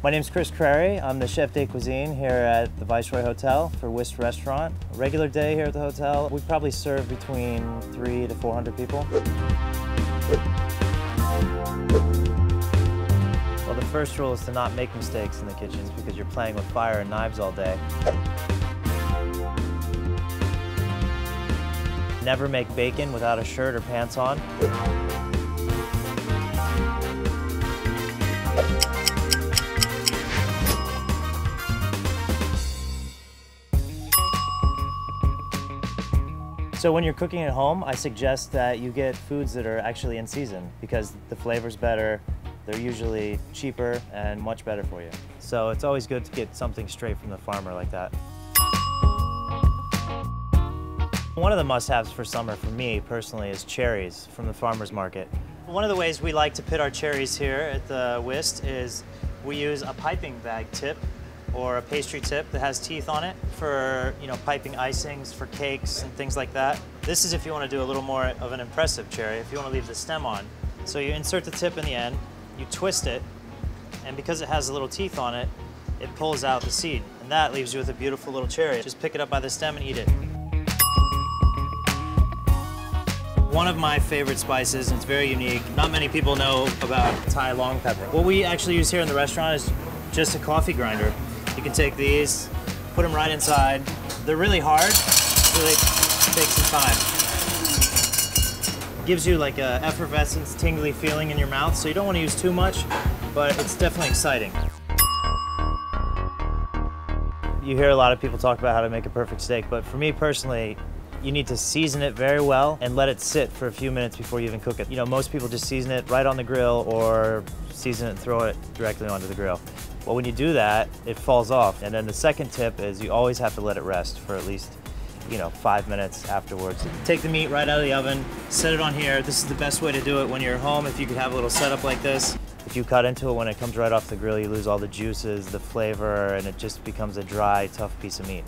My name's Crary. I'm the chef de cuisine here at the Viceroy Hotel for Whist Restaurant. A regular day here at the hotel, we probably serve between 300 to 400 people. Well, the first rule is to not make mistakes in the kitchens because you're playing with fire and knives all day. Never make bacon without a shirt or pants on. So when you're cooking at home, I suggest that you get foods that are actually in season because the flavor's better, they're usually cheaper and much better for you. So it's always good to get something straight from the farmer like that. One of the must-haves for summer for me personally is cherries from the farmer's market. One of the ways we like to pit our cherries here at the Whist is we use a piping bag tip or a pastry tip that has teeth on it for, piping icings for cakes and things like that. This is if you want to do a little more of an impressive cherry, if you want to leave the stem on. So you insert the tip in the end, you twist it, and because it has the little teeth on it, it pulls out the seed. And that leaves you with a beautiful little cherry. Just pick it up by the stem and eat it. One of my favorite spices, and it's very unique. Not many people know about Thai long pepper. What we actually use here in the restaurant is just a coffee grinder. You can take these, put them right inside. They're really hard, so they take some time. Gives you like a effervescence, tingly feeling in your mouth, so you don't want to use too much, but it's definitely exciting. You hear a lot of people talk about how to make a perfect steak, but for me personally, you need to season it very well and let it sit for a few minutes before you even cook it. Most people just season it right on the grill or season it and throw it directly onto the grill. Well, when you do that, it falls off. And then the second tip is you always have to let it rest for at least, 5 minutes afterwards. Take the meat right out of the oven, set it on here. This is the best way to do it when you're home, if you could have a little setup like this. If you cut into it when it comes right off the grill, you lose all the juices, the flavor, and it just becomes a dry, tough piece of meat.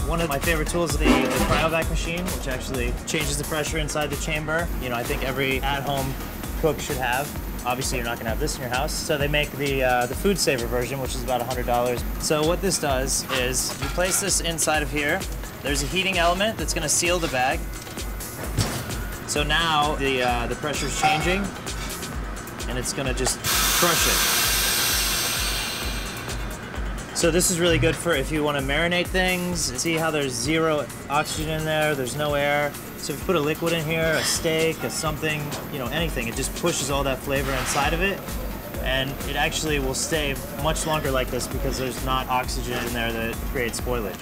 One of my favorite tools is the cryovac machine, which actually changes the pressure inside the chamber. I think every at-home cook should have. Obviously, you're not going to have this in your house. So they make the food saver version, which is about $100. So what this does is you place this inside of here. There's a heating element that's going to seal the bag. So now the pressure is changing, and it's going to just crush it. So this is really good for if you want to marinate things. See how there's zero oxygen in there, there's no air. So if you put a liquid in here, a steak, something, anything, it just pushes all that flavor inside of it. And it actually will stay much longer like this because there's not oxygen in there that creates spoilage.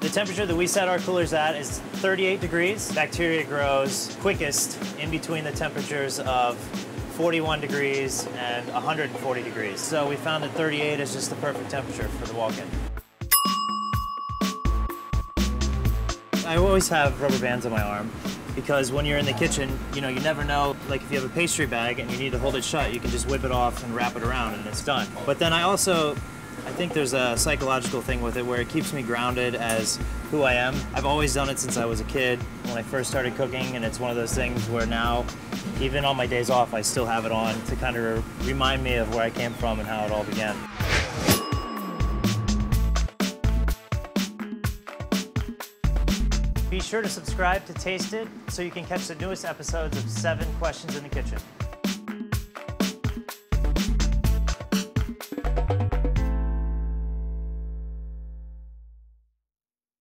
The temperature that we set our coolers at is 38 degrees. Bacteria grows quickest in between the temperatures of 41 degrees and 140 degrees. So we found that 38 is just the perfect temperature for the walk-in. I always have rubber bands on my arm because when you're in the kitchen, you never know, like if you have a pastry bag and you need to hold it shut, you can just whip it off and wrap it around and it's done. But then I think there's a psychological thing with it where it keeps me grounded as who I am. I've always done it since I was a kid when I first started cooking, and it's one of those things where now, even on my days off, I still have it on to kind of remind me of where I came from and how it all began. Be sure to subscribe to Taste It so you can catch the newest episodes of 7 Questions in the Kitchen.